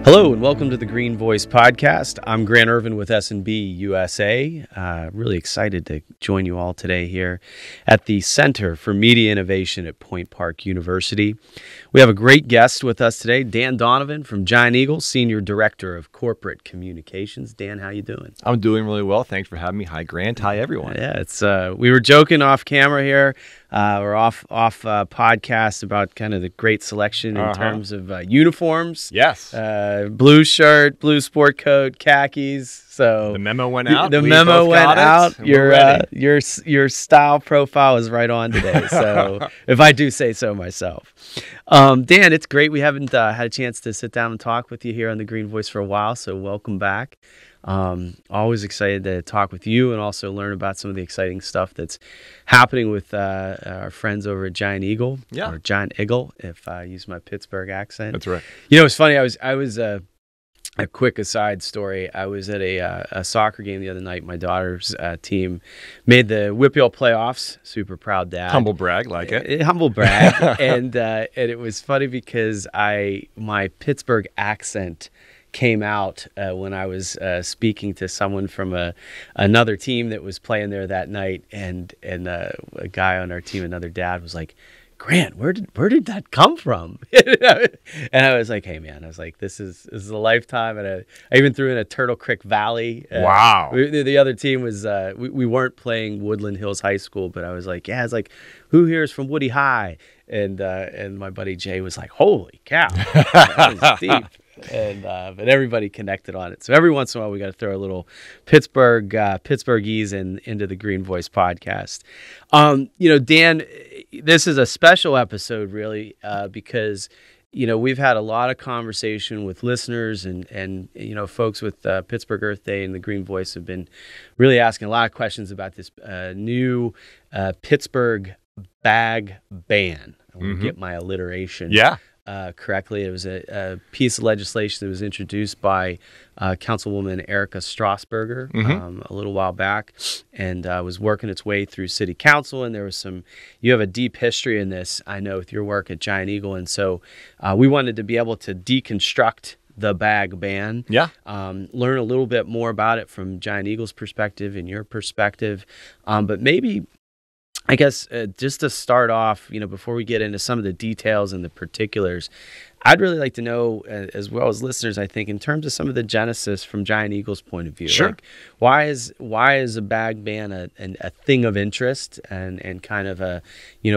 Hello and welcome to the Green Voice Podcast. I'm Grant Irvin with S&B USA. Really excited to join you all today here at the Center for Media Innovation at Point Park University. We have a great guest with us today, Dan Donovan from Giant Eagle, Senior Director of Corporate Communications. Dan, how you doing? I'm doing really well. Thanks for having me. Hi, Grant. Hi, everyone. Yeah, it's we were joking off camera here. We're off podcast about kind of the great selection in terms of uniforms. Yes. Blue shirt, blue sport coat, khakis. So the memo went out. The memo went out. Your style profile is right on today. So if I do say so myself, Dan, it's great. We haven't had a chance to sit down and talk with you here on the Green Voice for a while. So welcome back. Always excited to talk with you and also learn about some of the exciting stuff that's happening with our friends over at Giant Eagle, or Giant Eagle, if I use my Pittsburgh accent. That's right. You know, it's funny. I was a quick aside story. I was at a soccer game the other night. My daughter's team made the WPIAL playoffs. Super proud dad. Humble brag, like it. Humble brag, and it was funny because my Pittsburgh accent came out when I was speaking to someone from another team that was playing there that night, and a guy on our team, another dad, was like, "Grant, where did that come from?" And I was like, "Hey man," I was like, "This is a lifetime." And I even threw in a Turtle Creek Valley. Wow. The other team was we weren't playing Woodland Hills High School, but I was like, "Yeah," it's like, "Who here is from Woody High?" And my buddy Jay was like, "Holy cow, that was deep." But everybody connected on it. So every once in a while, we got to throw a little Pittsburghese into the Green Voice podcast. Dan, this is a special episode, really, because we've had a lot of conversation with listeners and folks with Pittsburgh Earth Day and the Green Voice have been really asking a lot of questions about this new Pittsburgh bag ban. I want to get my alliteration. Correctly. It was a piece of legislation that was introduced by Councilwoman Erica Strasburger a little while back, and was working its way through City Council. And there was you have a deep history in this, I know, with your work at Giant Eagle, and so we wanted to be able to deconstruct the bag ban. Learn a little bit more about it from Giant Eagle's perspective and your perspective, but maybe, I guess, just to start off, before we get into some of the details and the particulars, I'd really like to know, as well as listeners, I think, in terms of some of the genesis from Giant Eagle's point of view. Sure. Like, why is a bag ban a thing of interest and kind of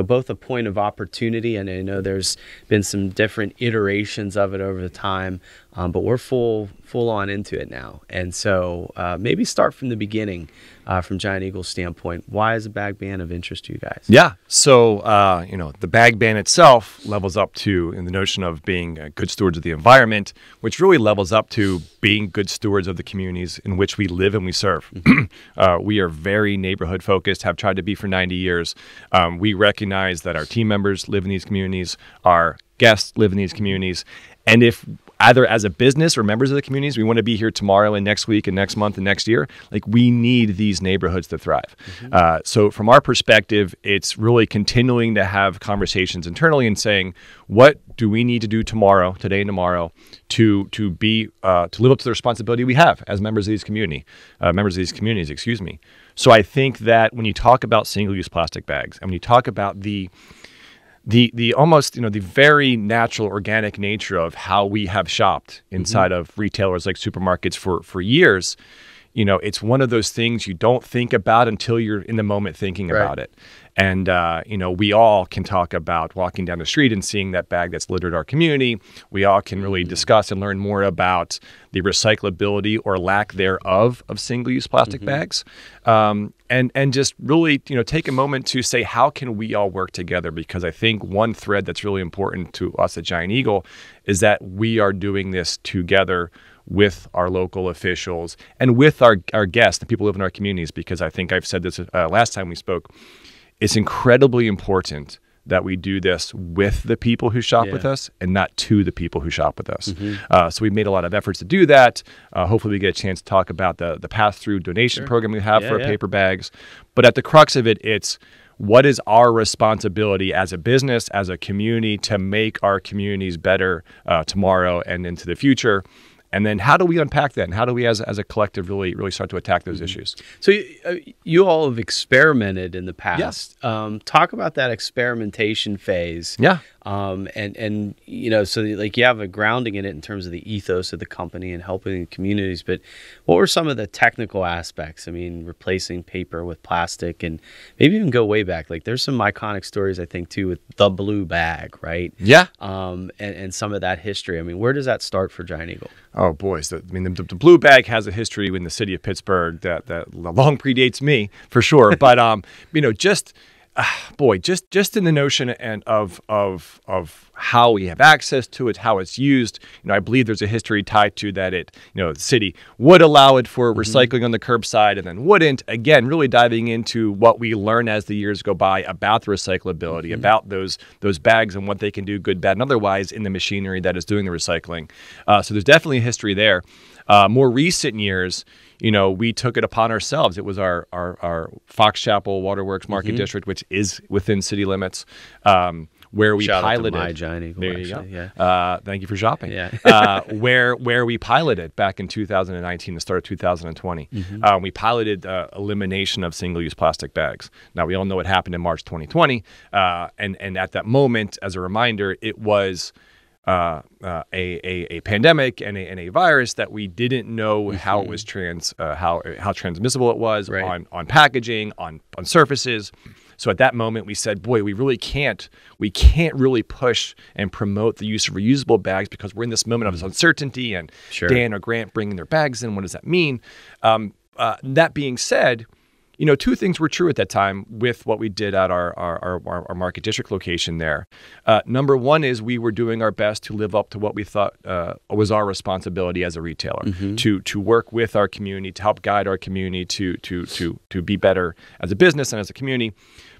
both a point of opportunity, and I know there's been some different iterations of it over the time, but we're full on into it now. And so maybe start from the beginning. From Giant Eagle's standpoint, why is a bag ban of interest to you guys? Yeah. So, the bag ban itself levels up to in the notion of being good stewards of the environment, which really levels up to being good stewards of the communities in which we live and we serve. We are very neighborhood focused, have tried to be for 90 years. We recognize that our team members live in these communities, our guests live in these communities, and if either as a business or members of the communities, we want to be here tomorrow and next week and next month and next year, like, we need these neighborhoods to thrive. So from our perspective, it's really continuing to have conversations internally and saying, what do we need to do today and tomorrow to live up to the responsibility we have as members of these communities, excuse me. So I think that when you talk about single-use plastic bags, and when you talk about the almost, the very natural, organic nature of how we have shopped inside of retailers like supermarkets for years, it's one of those things you don't think about until you're in the moment thinking about it. And, we all can talk about walking down the street and seeing that bag that's littered our community. We all can really discuss and learn more about the recyclability or lack thereof of single-use plastic bags. And just really, take a moment to say, how can we all work together? Because I think one thread that's really important to us at Giant Eagle is that we are doing this together with our local officials and with our guests, the people who live in our communities, because I think I've said this last time we spoke, it's incredibly important that we do this with the people who shop with us and not to the people who shop with us. So we've made a lot of efforts to do that. Hopefully we get a chance to talk about the pass-through donation program we have for our paper bags. But at the crux of it, it's what is our responsibility as a business, as a community, to make our communities better tomorrow and into the future? And then how do we unpack that? And how do we as a collective really start to attack those issues? So you all have experimented in the past. Yeah. Talk about that experimentation phase. Yeah. And you know, so like you have a grounding in it in terms of the ethos of the company and helping the communities. But what were some of the technical aspects? I mean, replacing paper with plastic, and maybe even go way back. Like there's some iconic stories, I think, too, with the blue bag, right? Yeah. And some of that history. I mean, where does that start for Giant Eagle? Oh, boys. The blue bag has a history in the city of Pittsburgh that long predates me, for sure. But, you know, just in the notion of how we have access to it, how it's used. You know, I believe there's a history tied to that the city would allow it for recycling on the curbside and then wouldn't. Again, really diving into what we learn as the years go by about the recyclability, about those bags and what they can do, good, bad, and otherwise, in the machinery that is doing the recycling. So there's definitely a history there. More recent years, you know, we took it upon ourselves. It was our Fox Chapel Waterworks Market District, which is within city limits, where we piloted. Shout out to my Giant Eagle. There you go. Yeah. Thank you for shopping. Yeah. Where we piloted back in 2019, the start of 2020. We piloted elimination of single-use plastic bags. Now, we all know what happened in March 2020, and at that moment, as a reminder, it was a pandemic and a virus that we didn't know how it was how transmissible it was, right, on packaging, on surfaces. So at that moment we said, boy, we can't really push and promote the use of reusable bags because we're in this moment of uncertainty, and Dan or Grant bringing their bags in. What does that mean? That being said, you know, two things were true at that time with what we did at our Market District location there. Number one is we were doing our best to live up to what we thought was our responsibility as a retailer, to work with our community, to help guide our community to be better as a business and as a community.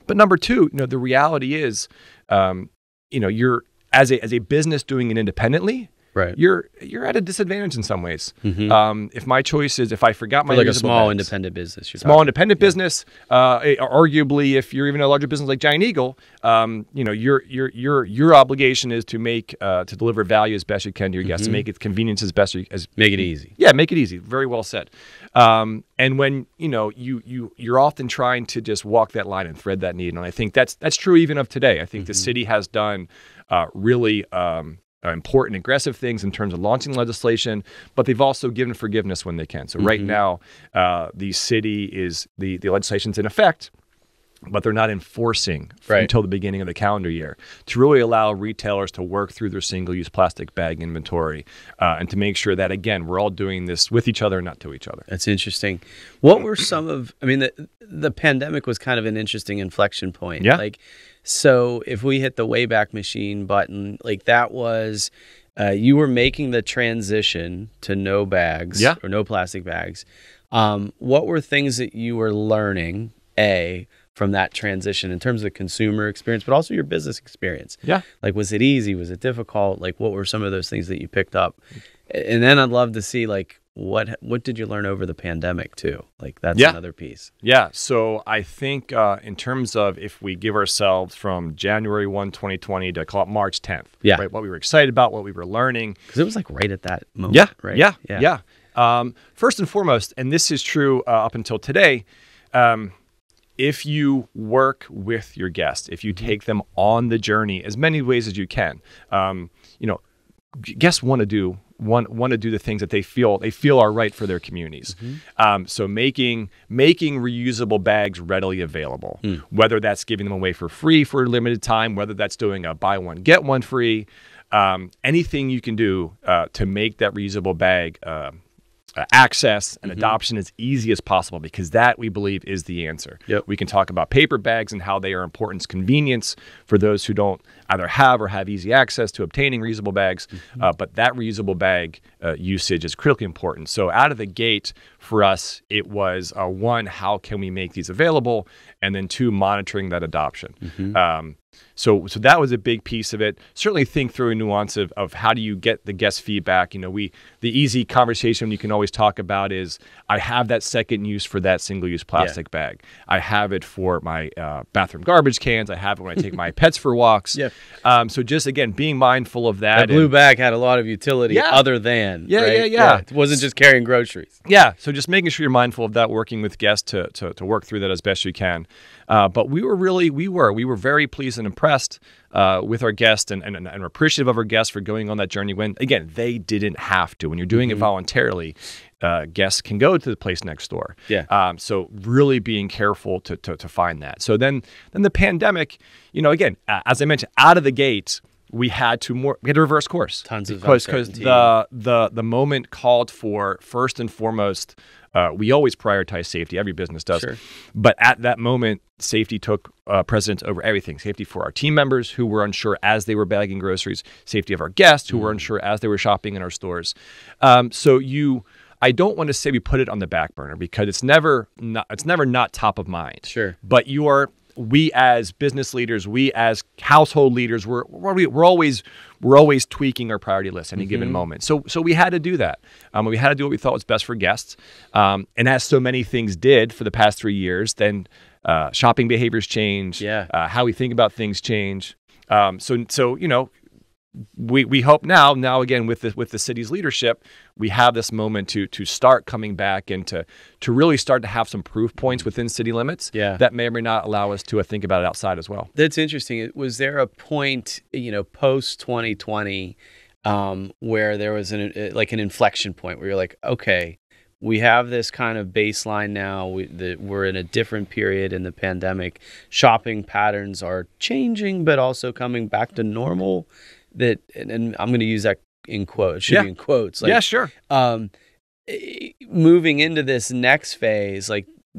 But number two, you know, the reality is, you know, you're as a business doing it independently, right, you're at a disadvantage in some ways. If my choice is, if I forgot my like a small independent business, business, arguably, if you're even a larger business like Giant Eagle, you know, your obligation is to make to deliver value as best you can to your guests, to make it convenience as best as make it easy. Yeah, make it easy. Very well said. And when you know you're often trying to just walk that line and thread that needle, and I think that's true even of today. I think the city has done really important, aggressive things in terms of launching legislation, but they've also given forgiveness when they can. So right now, the city is the legislation's in effect, but they're not enforcing until the beginning of the calendar year, to really allow retailers to work through their single-use plastic bag inventory, and to make sure that, again, we're all doing this with each other and not to each other. That's interesting. What were some of, I mean, the pandemic was kind of an interesting inflection point. Yeah. Like, so if we hit the Wayback Machine button, like that was, you were making the transition to no bags or no plastic bags. What were things that you were learning, from that transition in terms of the consumer experience, but also your business experience? Yeah. Like, was it easy? Was it difficult? Like, what were some of those things that you picked up? And then I'd love to see, like, what did you learn over the pandemic too? Like, that's another piece. Yeah. So I think in terms of, if we give ourselves from January 1, 2020 to call it March 10th, right, what we were excited about, what we were learning. Because it was like right at that moment. Yeah. Right. Yeah. First and foremost, and this is true up until today, if you work with your guests, if you take them on the journey as many ways as you can, you know, guests want to do the things that they feel are right for their communities. So making reusable bags readily available, whether that's giving them away for free for a limited time, whether that's doing a buy one get one free, anything you can do to make that reusable bag access and adoption as easy as possible, because that, we believe, is the answer. We can talk about paper bags and how they are important as convenience for those who don't either have or have easy access to obtaining reusable bags, but that reusable bag usage is critically important. So out of the gate for us, it was one, how can we make these available? And then two, monitoring that adoption. So that was a big piece of it. Certainly think through a nuance of how do you get the guest feedback. The easy conversation you can always talk about is, I have that second use for that single-use plastic bag. I have it for my bathroom garbage cans. I have it when I take my pets for walks. So just, again, being mindful of that. That blue bag had a lot of utility other than, right? It wasn't just carrying groceries. So just making sure you're mindful of that, working with guests to work through that as best you can. But we were very pleased and impressed with our guests and appreciative of our guests for going on that journey when, again, they didn't have to. When you're doing it voluntarily, guests can go to the place next door. So really being careful to find that. So then the pandemic, again, as I mentioned, out of the gate, we had to reverse course. Tons of because the moment called for, first and foremost, we always prioritize safety. Every business does. Sure. But at that moment, safety took precedence over everything. Safety for our team members who were unsure as they were bagging groceries. Safety of our guests who were unsure as they were shopping in our stores. I don't want to say we put it on the back burner because it's never not top of mind. Sure. But we as business leaders, we as household leaders, we're always tweaking our priority list any given moment. So we had to do that. We had to do what we thought was best for guests. And as so many things did for the past 3 years, then shopping behaviors change. How we think about things change. We hope now again with the city's leadership, we have this moment to start coming back and to really start to have some proof points within city limits that may or may not allow us to think about it outside as well. That's interesting. Was there a point, post 2020, where there was an inflection point where you're like, okay, we have this kind of baseline now. We're in a different period in the pandemic. Shopping patterns are changing, but also coming back to normal. And I'm going to use that in quotes. It should be in quotes. Sure. Moving into this next phase,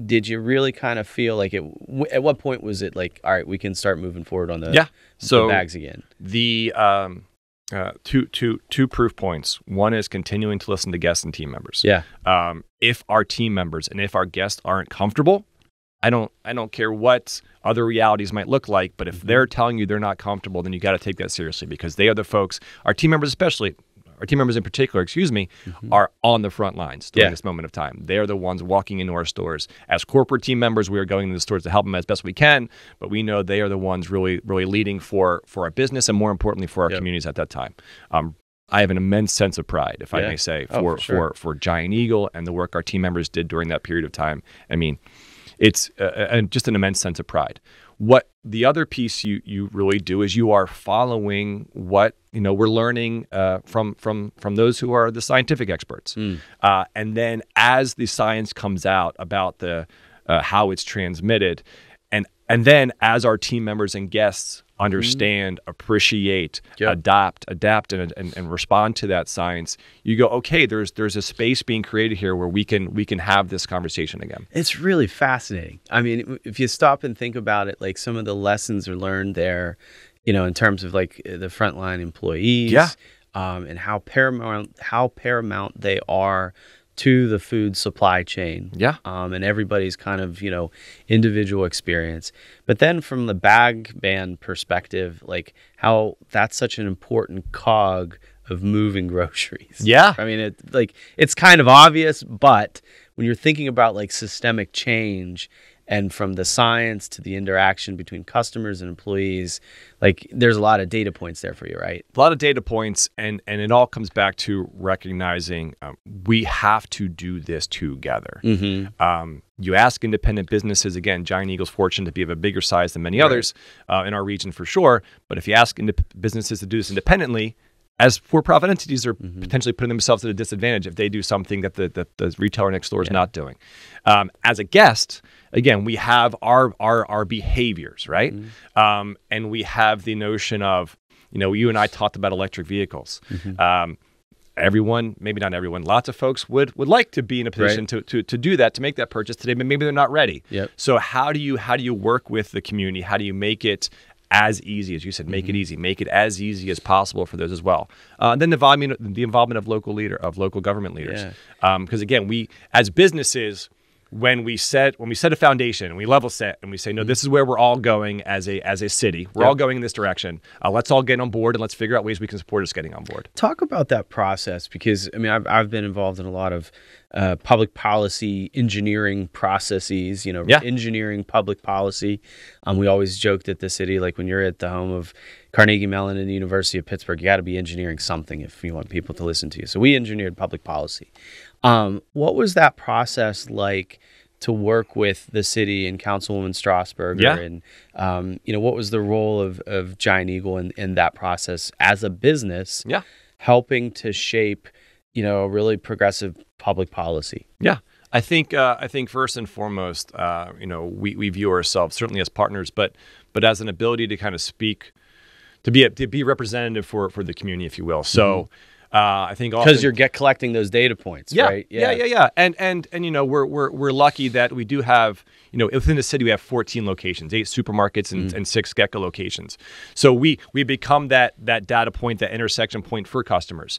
did you really kind of feel like at what point was it like, all right, we can start moving forward on the bags again? The two proof points. One is continuing to listen to guests and team members. If our team members and if our guests aren't comfortable, I don't care what other realities might look like, but if they're telling you they're not comfortable, then you got to take that seriously because they are the folks, our team members in particular, are on the front lines during this moment of time. They are the ones walking into our stores. As corporate team members, we are going into the stores to help them as best we can, but we know they are the ones really, really leading for our business and more importantly for our communities at that time. I have an immense sense of pride, if I may say, for Giant Eagle and the work our team members did during that period of time. I mean, it's just an immense sense of pride. What the other piece you really do is you are following what we're learning from those who are the scientific experts, and then as the science comes out about the how it's transmitted, and then as our team members and guests understand, appreciate, adapt, and respond to that science, you go, okay, there's a space being created here where we can have this conversation again. It's really fascinating. I mean, if you stop and think about it, like some of the lessons are learned there, in terms of like the frontline employees, and how paramount they are to the food supply chain, and everybody's kind of individual experience. But then from the bag ban perspective, like how that's such an important cog of moving groceries. I mean, it's kind of obvious, but when you're thinking about like systemic change and from the science to the interaction between customers and employees, like there's a lot of data points there for you, right? A lot of data points, and it all comes back to recognizing we have to do this together. You ask independent businesses, again, Giant Eagle's fortunate to be of a bigger size than many others in our region for sure, but if you ask businesses to do this independently, as for-profit entities are potentially putting themselves at a disadvantage if they do something that the retailer next door is not doing. As a guest, again, we have our behaviors, right? And we have the notion of, you and I talked about electric vehicles. Everyone, maybe not everyone, lots of folks would like to be in a position to do that, to make that purchase today, but maybe they're not ready. So how do you work with the community? How do you make it as easy, as you said, make it easy, make it as easy as possible for those as well. Then the involvement of local government leaders. Because again, we as businesses, when we set a foundation and we level set and we say, no, this is where we're all going as a city. We're all going in this direction. Let's all get on board and let's figure out ways we can support us getting on board. Talk about that process, because I mean, I've been involved in a lot of public policy engineering processes, engineering public policy. We always joked at the city, like when you're at the home of Carnegie Mellon and the University of Pittsburgh, you got to be engineering something if you want people to listen to you. So we engineered public policy. What was that process like to work with the city and Councilwoman Strasburger? Yeah. And, what was the role of Giant Eagle in that process as a business, helping to shape, really progressive public policy? Yeah. I think first and foremost, we view ourselves certainly as partners, but as an ability to kind of speak, to be representative for the community, if you will. So I think because you're collecting those data points, right? Yeah. And we're lucky that we do have, within the city we have 14 locations, 8 supermarkets and 6 Gecko locations. So we become that data point, that intersection point for customers.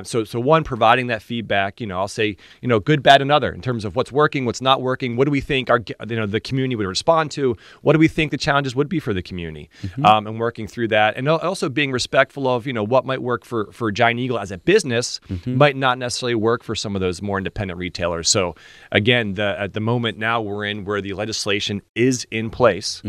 So one, providing that feedback, I'll say, good, bad, and other in terms of what's working, what's not working. What do we think the community would respond to? What do we think the challenges would be for the community? And working through that, and also being respectful of, what might work for Giant Eagle as a business might not necessarily work for some of those more independent retailers. So again, at the moment now we're in where the legislation is in place,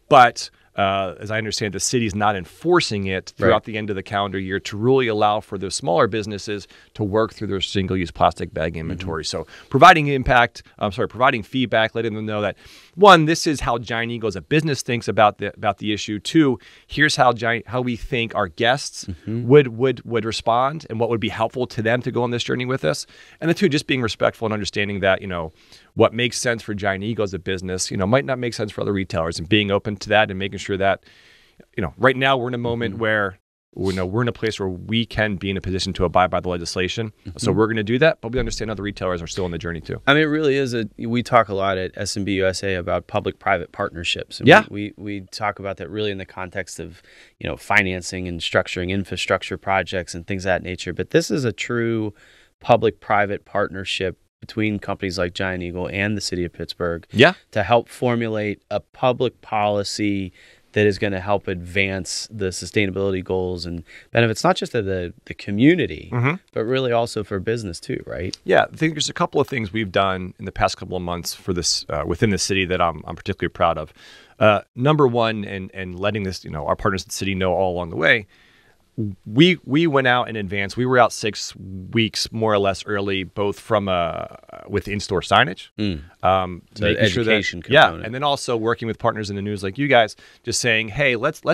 but as I understand, the city's not enforcing it throughout the end of the calendar year to really allow for those smaller businesses to work through their single-use plastic bag inventory. So providing feedback, letting them know that, one, this is how Giant Eagle as a business thinks about the issue. 2, here's how we think our guests would respond and what would be helpful to them to go on this journey with us. And the 2, just being respectful and understanding that, what makes sense for Giant Eagle as a business, might not make sense for other retailers, and being open to that and making sure that, right now we're in a moment where, we're in a place where we can be in a position to abide by the legislation. So we're going to do that, but we understand other retailers are still on the journey too. I mean, it really is we talk a lot at SMB USA about public-private partnerships. And we talk about that really in the context of, financing and structuring infrastructure projects and things of that nature. But this is a true public-private partnership between companies like Giant Eagle and the city of Pittsburgh to help formulate a public policy that is going to help advance the sustainability goals and benefits, not just of the community, but really also for business too, right? Yeah, I think there's a couple of things we've done in the past couple of months for this within the city that I'm particularly proud of. Number one, and letting this, our partners at the city know all along the way, we went out in advance. We were out 6 weeks more or less early, both from with in-store signage, so education component, and then also working with partners in the news like you guys, just saying, hey, let's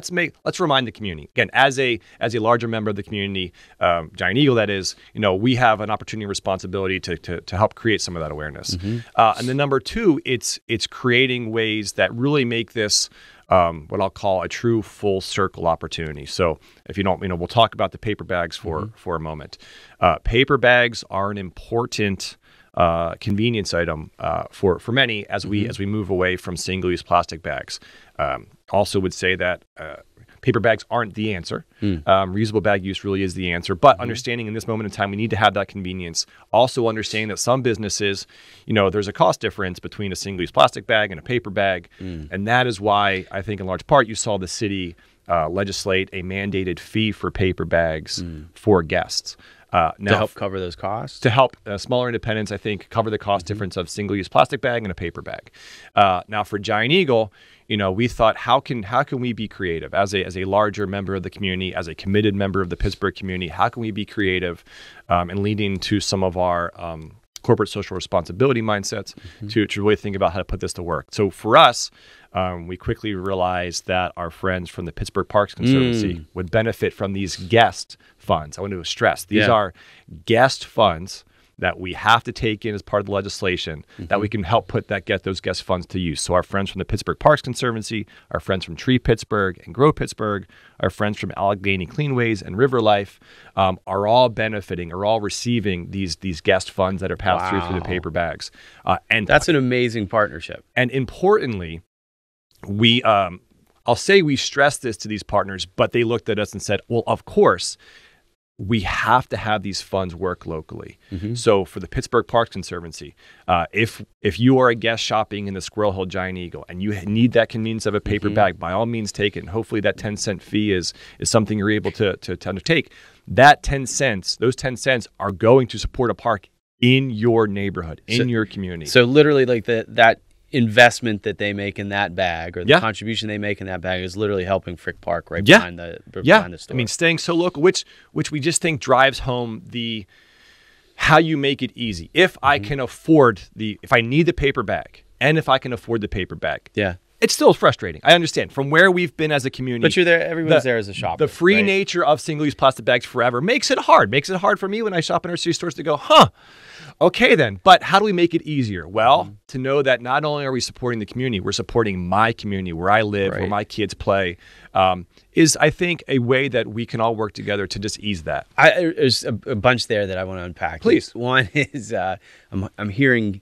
remind the community again as a larger member of the community, Giant Eagle, that is, we have an opportunity and responsibility to help create some of that awareness. And then number 2, it's creating ways that really make this what I'll call a true full circle opportunity. So if you don't, we'll talk about the paper bags for a moment. Paper bags are an important convenience item for many as we move away from single-use plastic bags. Also would say that paper bags aren't the answer. Reusable bag use really is the answer. But understanding in this moment in time, we need to have that convenience. Also understanding that some businesses, there's a cost difference between a single-use plastic bag and a paper bag. And that is why I think in large part you saw the city legislate a mandated fee for paper bags for guests. Now, to help cover those costs? To help smaller independents, I think, cover the cost difference of single-use plastic bag and a paper bag. Now, for Giant Eagle, we thought, how can we be creative as a larger member of the community, as a committed member of the Pittsburgh community? How can we be creative and leading to some of our corporate social responsibility mindsets to really think about how to put this to work? So for us, we quickly realized that our friends from the Pittsburgh Parks Conservancy would benefit from these guest funds. I want to stress, these are guest funds that we have to take in as part of the legislation that we can help get those guest funds to use. So our friends from the Pittsburgh Parks Conservancy, our friends from Tree Pittsburgh and Grow Pittsburgh, our friends from Allegheny Cleanways and River Life are all benefiting, are all receiving these guest funds that are passed through the paper bags. And that's an amazing partnership. And importantly, I'll say we stressed this to these partners, but they looked at us and said, well, of course, we have to have these funds work locally. Mm-hmm. So for the Pittsburgh Parks Conservancy, if you are a guest shopping in the Squirrel Hill Giant Eagle and you need that convenience of a paper bag, by all means take it. And hopefully that 10-cent fee is something you're able to undertake. That 10 cents, those 10 cents are going to support a park in your neighborhood, in your community. So literally like that investment that they make in that bag, or the Yeah. contribution they make in that bag, is literally helping Frick Park right Yeah. behind the store. I mean, staying so local, which we just think drives home how you make it easy. If I can afford if I need the paper bag, and if I can afford the paper bag, yeah. it's still frustrating. I understand from where we've been as a community. But you're there. Everyone's there as a shopper. The free right? nature of single-use plastic bags forever makes it hard. Makes it hard for me when I shop in our city stores to go, okay then. But how do we make it easier? Well, to know that not only are we supporting the community, we're supporting my community where I live, where my kids play, is, I think, a way that we can all work together to just ease that. There's a bunch there that I want to unpack. Please. One is I'm hearing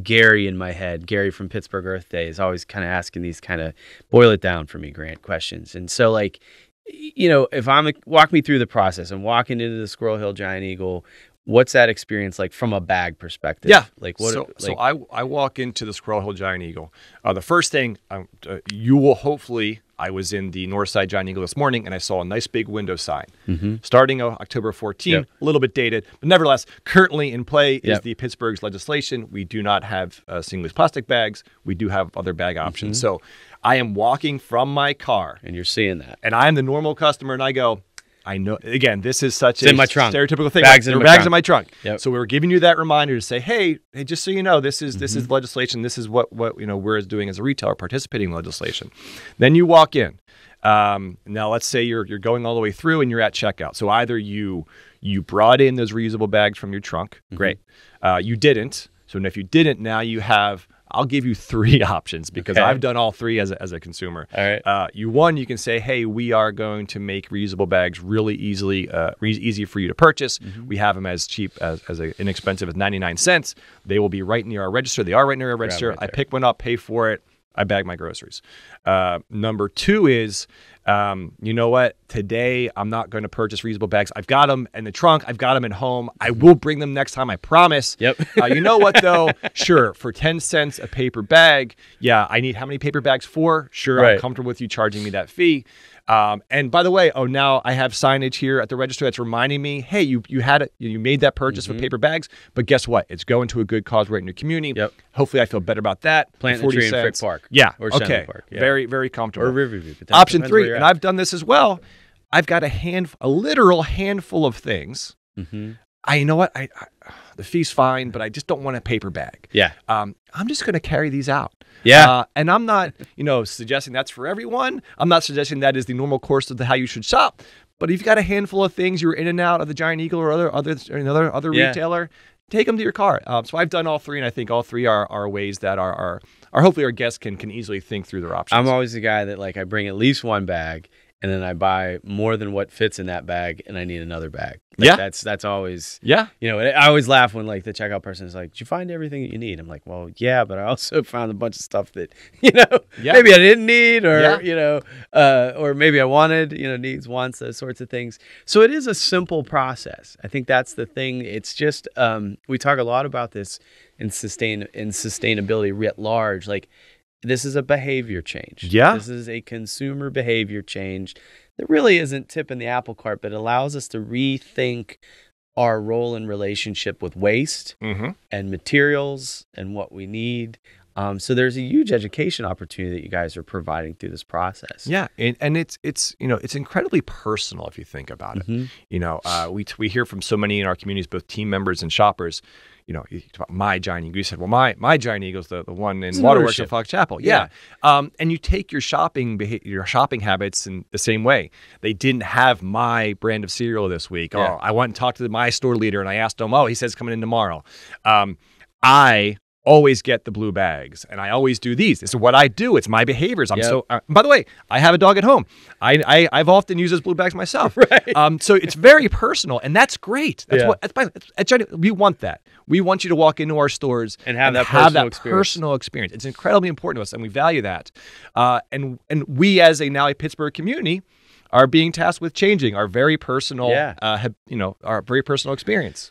Gary in my head. Gary from Pittsburgh Earth Day is always kind of asking these kind of boil it down for me, Grant, questions. And so like, if walk me through the process. I'm walking into the Squirrel Hill Giant Eagle. What's that experience like from a bag perspective? Yeah. Like what? So I walk into the Squirrel Hill Giant Eagle. The first thing you will hopefully, I was in the Northside Giant Eagle this morning and I saw a nice big window sign. Starting October 14, a little bit dated, but nevertheless, currently in play is the Pittsburgh's legislation. We do not have single-use plastic bags. We do have other bag options. So I am walking from my car. And you're seeing that. And I'm the normal customer and I go, I know, again, this is such a in my trunk. stereotypical thing. Bags in my trunk. Yep. So we were giving you that reminder to say, hey, just so you know, this is legislation. This is what we're doing as a retailer, participating in legislation. Then you walk in. Now let's say you're going all the way through and you're at checkout. So either you brought in those reusable bags from your trunk. Great. You didn't. So if you didn't, now you have. I'll give you 3 options because I've done all 3 as a consumer. All right. You can say, hey, we are going to make reusable bags really easy for you to purchase. We have them as cheap as inexpensive as 99 cents. They will be right near our register. They are right near our register. Right I pick one up, pay for it. I bag my groceries. Number 2 is, you know what? Today, I'm not going to purchase reusable bags. I've got them in the trunk. I've got them at home. I will bring them next time. I promise. Yep. You know what, though? Sure. For 10 cents a paper bag, yeah, I need how many paper bags for? Sure. Right. I'm comfortable with you charging me that fee. And by the way, now I have signage here at the register that's reminding me, hey, you made that purchase with paper bags, but guess what? It's going to a good cause right in your community. Yep. Hopefully I feel better about that. Plant a tree in Frick Park. Yeah. Or okay. Central Park. Yeah. Very, very comfortable. Or Riverview. Option 3, and I've done this as well. I've got a literal handful of things. You know what? The fee's fine, but I just don't want a paper bag. Yeah. I'm just going to carry these out. Yeah. And I'm not, suggesting that's for everyone. I'm not suggesting that is the normal course of how you should shop. But if you've got a handful of things, you're in and out of the Giant Eagle or other retailer, take them to your car. So I've done all 3, and I think all 3 are ways that are hopefully our guests can easily think through their options. I'm always the guy that I bring at least one bag, and then I buy more than what fits in that bag, and I need another bag. That's always I always laugh when the checkout person is like, "Did you find everything that you need?" I'm like, "Well, yeah, but I also found a bunch of stuff that maybe I didn't need, or or maybe I wanted, needs, wants, those sorts of things." So it is a simple process. I think that's the thing. It's just we talk a lot about this in sustainability writ large, This is a behavior change. Yeah. This is a consumer behavior change that really isn't tipping the apple cart, but allows us to rethink our role and relationship with waste and materials and what we need. So there's a huge education opportunity that you guys are providing through this process. Yeah, and it's incredibly personal if you think about it. We hear from so many in our communities, both team members and shoppers. You talk about my Giant Eagle. You said, well, my Giant Eagle's the one in Waterworks at Fox Chapel. Yeah. And you take your shopping habits in the same way. They didn't have my brand of cereal this week. Yeah. Oh, I went and talked to my store leader and I asked him, he says coming in tomorrow. I always get the blue bags and I always do these. This is what I do. It's my behaviors. By the way, I have a dog at home. I've often used those blue bags myself. Right. So it's very personal and that's great. We want that. We want you to walk into our stores and have that personal experience. It's incredibly important to us and we value that. And we as a Pittsburgh community, are being tasked with changing our very personal, Yeah. Our very personal experience.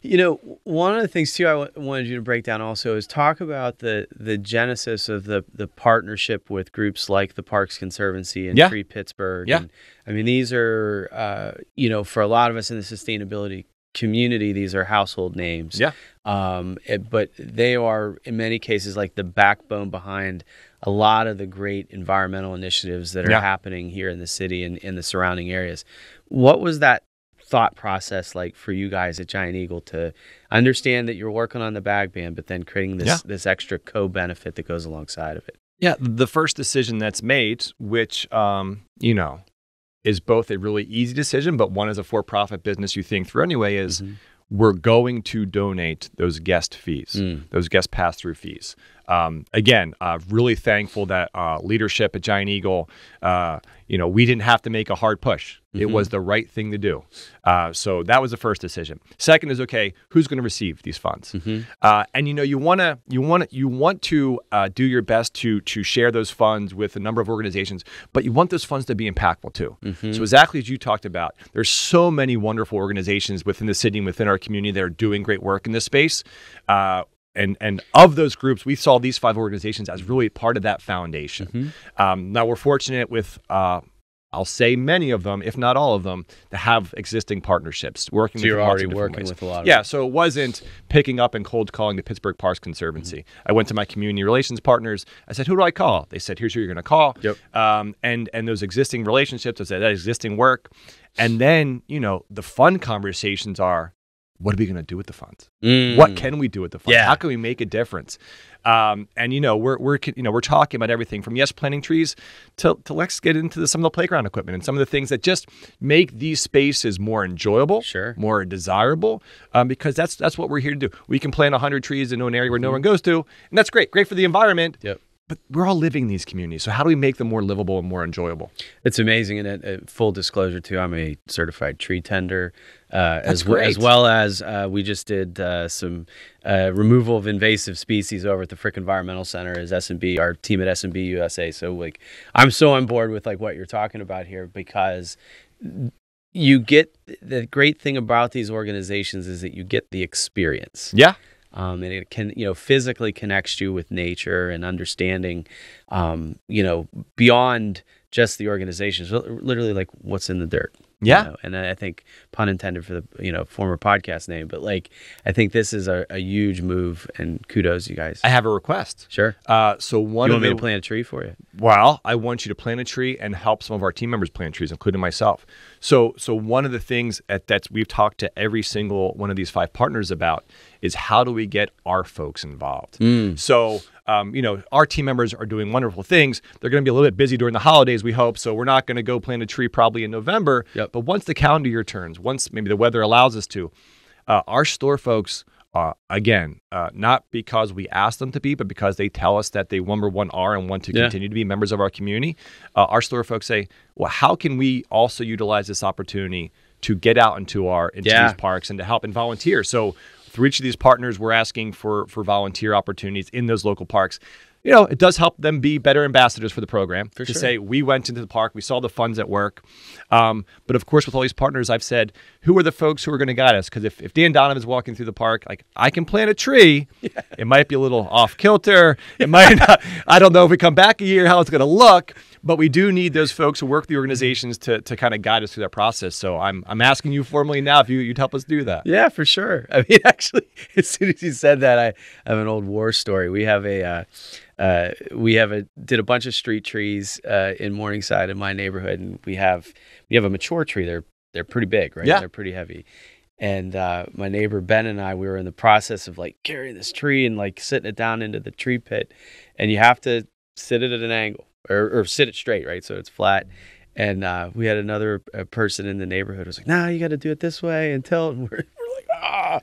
One of the things too I wanted you to break down also is talk about the genesis of the partnership with groups like the Parks Conservancy and Yeah. Free Pittsburgh. Yeah. And, I mean, these are, for a lot of us in the sustainability community, these are household names. Yeah. But they are, in many cases, like the backbone behind a lot of the great environmental initiatives that are happening here in the city and in the surrounding areas. What was that thought process like for you guys at Giant Eagle to understand that you're working on the bag ban, but then creating this extra co-benefit that goes alongside of it? Yeah, the first decision that's made, which is both a really easy decision, but one as a for-profit business you think through anyway, is we're going to donate those guest fees, those guest pass-through fees. Again, really thankful that leadership at Giant Eagle, we didn't have to make a hard push. It was the right thing to do. So that was the first decision. Second is, okay, who's going to receive these funds? And you want to do your best to share those funds with a number of organizations, but you want those funds to be impactful too. So exactly as you talked about, there's so many wonderful organizations within the city and within our community that are doing great work in this space. And of those groups, we saw these 5 organizations as really part of that foundation. Now we're fortunate with, I'll say many of them, if not all of them, to have existing partnerships. Working so with you're lots already of different working ways. with a lot of Yeah, them. so it wasn't picking up and cold calling the Pittsburgh Parks Conservancy. I went to my community relations partners. I said, who do I call? They said, here's who you're going to call. Yep. And those existing relationships, that existing work. And then, the fun conversations are, what are we going to do with the funds? What can we do with the funds? Yeah. How can we make a difference? And we're talking about everything from planting trees to let's get into some of the playground equipment and some of the things that just make these spaces more enjoyable, more desirable. Because that's what we're here to do. We can plant 100 trees in an area where no one goes to, and that's great for the environment. Yep. But we're all living in these communities, so how do we make them more livable and more enjoyable? It's amazing, and full disclosure too, I'm a certified tree tender, as great. well as we just did some removal of invasive species over at the Frick Environmental Center as S&B, our team at S&B USA. So I'm so on board with what you're talking about here, because you get the great thing about these organizations is that you get the experience. Yeah. And it can, physically connects you with nature and understanding, beyond just the organizations, literally what's in the dirt. Yeah. And I think, pun intended for the, former podcast name, but I think this is a huge move, and kudos, you guys. I have a request. Sure. So you want me to plant a tree for you? Well, I want you to plant a tree and help some of our team members plant trees, including myself. So one of the things that we've talked to every single one of these 5 partners about is how do we get our folks involved? So, our team members are doing wonderful things. They're going to be a little bit busy during the holidays, we hope. So we're not going to go plant a tree probably in November. Yep. But once the calendar year turns, once maybe the weather allows us to, our store folks, not because we ask them to be, but because they tell us that they, number one, are and want to continue to be members of our community. Our store folks say, well, how can we also utilize this opportunity to get out into these parks and to help and volunteer? So through each of these partners, we're asking for volunteer opportunities in those local parks. It does help them be better ambassadors for the program to say, we went into the park, we saw the funds at work. But of course, with all these partners, I've said, who are the folks who are going to guide us? Because if Dan Donovan's walking through the park, I can plant a tree. It might be a little off kilter. It might not, I don't know if we come back a year, how it's going to look. But we do need those folks who work the organizations to kind of guide us through that process. So I'm asking you formally now if you'd help us do that. Yeah, for sure. I mean, actually, as soon as you said that, I have an old war story. We have did a bunch of street trees in Morningside in my neighborhood, and we have a mature tree. They're pretty big, right? Yeah. They're pretty heavy. And my neighbor Ben and I, we were in the process of carrying this tree and sitting it down into the tree pit, and you have to sit it at an angle or sit it straight, right? So it's flat. And we had another person in the neighborhood who was like, "No, you got to do it this way and tilt." And we're like,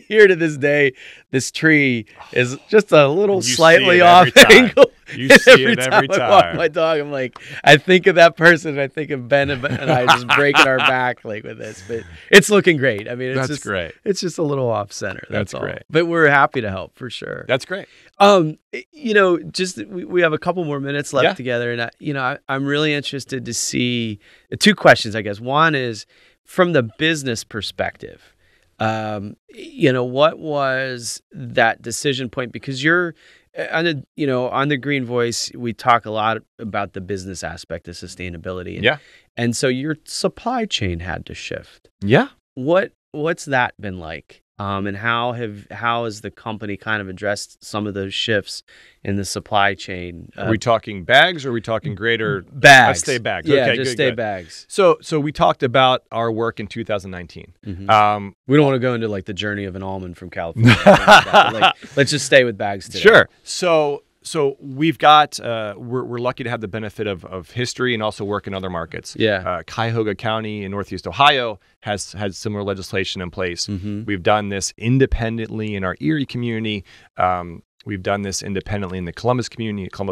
Here to this day, this tree is just a little You slightly see it off every time. angle. You see it every I walk time. my dog, I'm like, I think of that person, and I think of Ben and I just breaking our back like with this. But it's looking great. I mean, it's That's just great. It's just a little off center. That's all. great. But we're happy to help for sure. That's great. Just we have a couple more minutes left together, and I'm really interested to see two questions, I guess. One is from the business perspective. What was that decision point? Because you're on the Green Voice, we talk a lot about the business aspect of sustainability. And so your supply chain had to shift. Yeah. What's that been like? And how has the company kind of addressed some of those shifts in the supply chain? Are we talking bags or are we talking greater? Bags? Let's stay bags. Yeah, Okay, just good, stay good. bags. So we talked about our work in 2019. Mm-hmm. We don't want to go into like the journey of an almond from California. Let's just stay with bags today. Sure. So we've got we're lucky to have the benefit of history and also work in other markets. Yeah. Cuyahoga County in Northeast Ohio has similar legislation in place. Mm-hmm. We've done this independently in our Erie community. We've done this independently in the Columbus,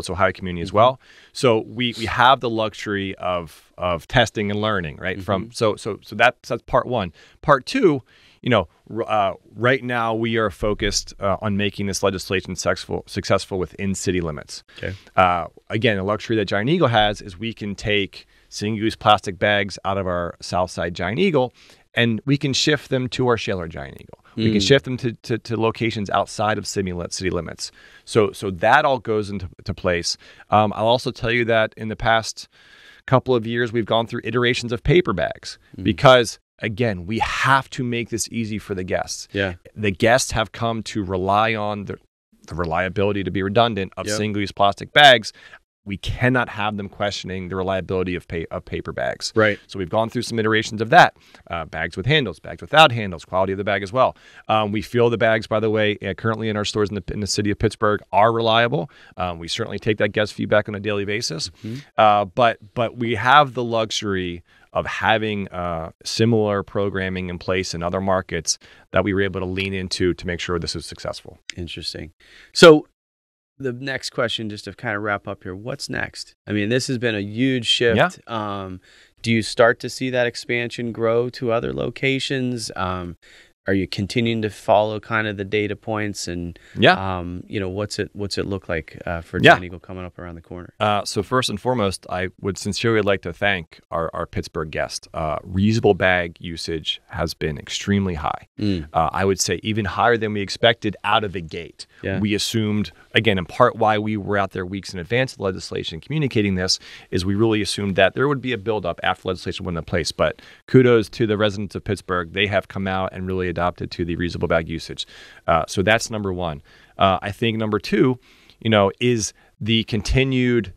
Ohio community as well. So we have the luxury of testing and learning, right? Mm-hmm. So that's part one. Part two, right now we are focused on making this legislation successful within city limits. Okay. Again, the luxury that Giant Eagle has is we can take single-use plastic bags out of our Southside Giant Eagle, and we can shift them to our Shaler Giant Eagle. We can shift them to locations outside of city limits. So that all goes into place. I'll also tell you that in the past couple of years, we've gone through iterations of paper bags because, again, we have to make this easy for the guests. Yeah. The guests have come to rely on the reliability, to be redundant, of single-use plastic bags. We cannot have them questioning the reliability of paper bags. Right. So we've gone through some iterations of that. Bags with handles, bags without handles, quality of the bag as well. We feel the bags, by the way, currently in our stores in the city of Pittsburgh are reliable. We certainly take that guest feedback on a daily basis. Mm-hmm. But we have the luxury of having similar programming in place in other markets that we were able to lean into to make sure this is successful. Interesting. So the next question, just to kind of wrap up here, what's next? I mean, this has been a huge shift. Yeah. Do you start to see that expansion grow to other locations? Are you continuing to follow kind of the data points and what's it look like for Giant Eagle coming up around the corner? So first and foremost, I would sincerely like to thank our Pittsburgh guests. Reusable bag usage has been extremely high. I would say even higher than we expected out of the gate. Yeah. We assumed, again, in part why we were out there weeks in advance of the legislation communicating this, is we really assumed that there would be a buildup after legislation went into place. But kudos to the residents of Pittsburgh. They have come out and really adopted to the reusable bag usage. So that's number one. I think number two, is the continued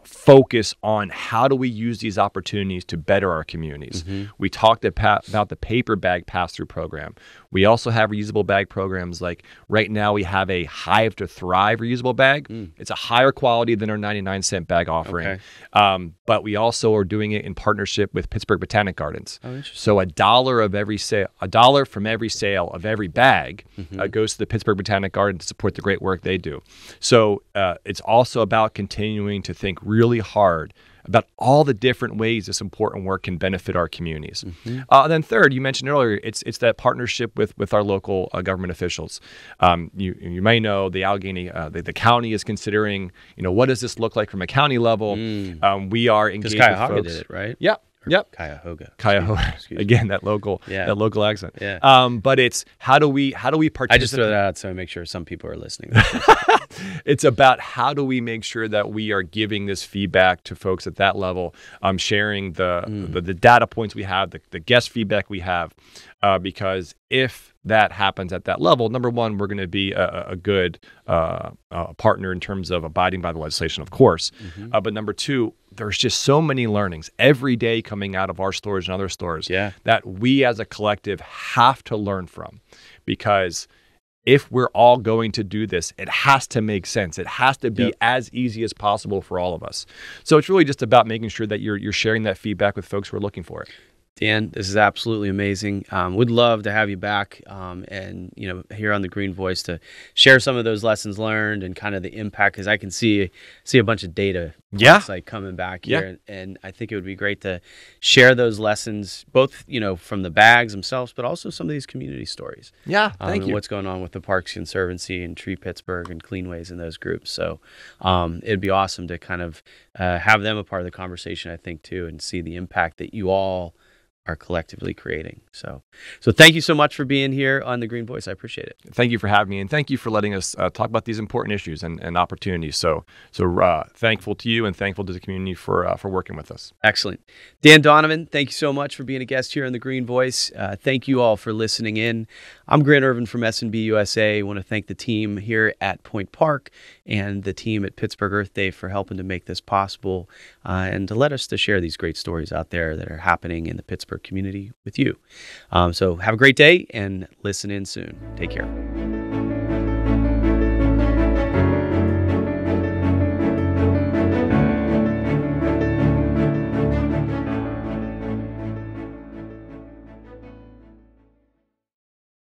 focus on how do we use these opportunities to better our communities. Mm-hmm. We talked about the paper bag pass-through program. We also have reusable bag programs. Like right now we have a Hive to Thrive reusable bag. It's a higher quality than our 99-cent bag offering. Okay. But we also are doing it in partnership with Pittsburgh Botanic Gardens. Oh, interesting. So $1 from every sale of every bag goes to the Pittsburgh Botanic Garden to support the great work they do. So it's also about continuing to think really hard about all the different ways this important work can benefit our communities. Mm-hmm. Then third, you mentioned earlier, it's that partnership with our local government officials. You may know the Allegheny, the county is considering, what does this look like from a county level? We are engaged with Cuyahoga folks. did it, right? Yeah. Yep. Cuyahoga. Excuse me. Again, that local accent. Yeah. But it's how do we participate? I just throw that out so I make sure some people are listening. It's about how do we make sure that we are giving this feedback to folks at that level, sharing the data points we have, the guest feedback we have, because if that happens at that level, number one, we're going to be a good partner in terms of abiding by the legislation, of course. Mm-hmm. But number two, there's just so many learnings every day coming out of our stores and other stores that we as a collective have to learn from, because if we're all going to do this, it has to make sense. It has to be as easy as possible for all of us. So it's really just about making sure that you're sharing that feedback with folks who are looking for it. Dan, this is absolutely amazing. Would love to have you back, and here on the Green Voice to share some of those lessons learned and kind of the impact, because I can see a bunch of data, Yeah. it's like coming back here, and I think it would be great to share those lessons, both from the bags themselves, but also some of these community stories. Yeah, thank And you. what's going on with the Parks Conservancy and Tree Pittsburgh and Cleanways and those groups. So it'd be awesome to kind of have them a part of the conversation, I think, too, and see the impact that you all are collectively creating. So thank you so much for being here on the Green Voice. I appreciate it. Thank you for having me, and thank you for letting us talk about these important issues and opportunities. So thankful to you and thankful to the community for working with us. Excellent. Dan Donovan, thank you so much for being a guest here on the Green Voice. Thank you all for listening in. I'm Grant Irvin from S&B USA. I want to thank the team here at Point Park and the team at Pittsburgh Earth Day for helping to make this possible and to let us to share these great stories out there that are happening in the Pittsburgh community with you. So have a great day and listen in soon. Take care.